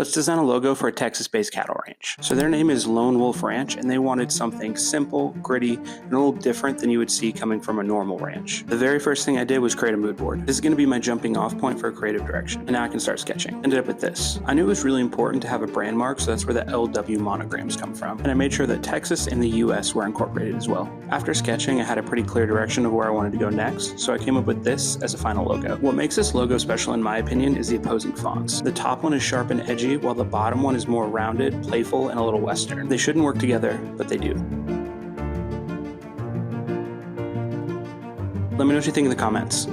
Let's design a logo for a Texas-based cattle ranch. So their name is Lone Wolf Ranch, and they wanted something simple, gritty, and a little different than you would see coming from a normal ranch. The very first thing I did was create a mood board. This is going to be my jumping off point for a creative direction, and now I can start sketching. Ended up with this. I knew it was really important to have a brand mark, so that's where the LW monograms come from, and I made sure that Texas and the US were incorporated as well. After sketching, I had a pretty clear direction of where I wanted to go next, so I came up with this as a final logo. What makes this logo special in my opinion is the opposing fonts. The top one is sharp and edgy, while the bottom one is more rounded, playful, and a little western. They shouldn't work together, but they do. Let me know what you think in the comments.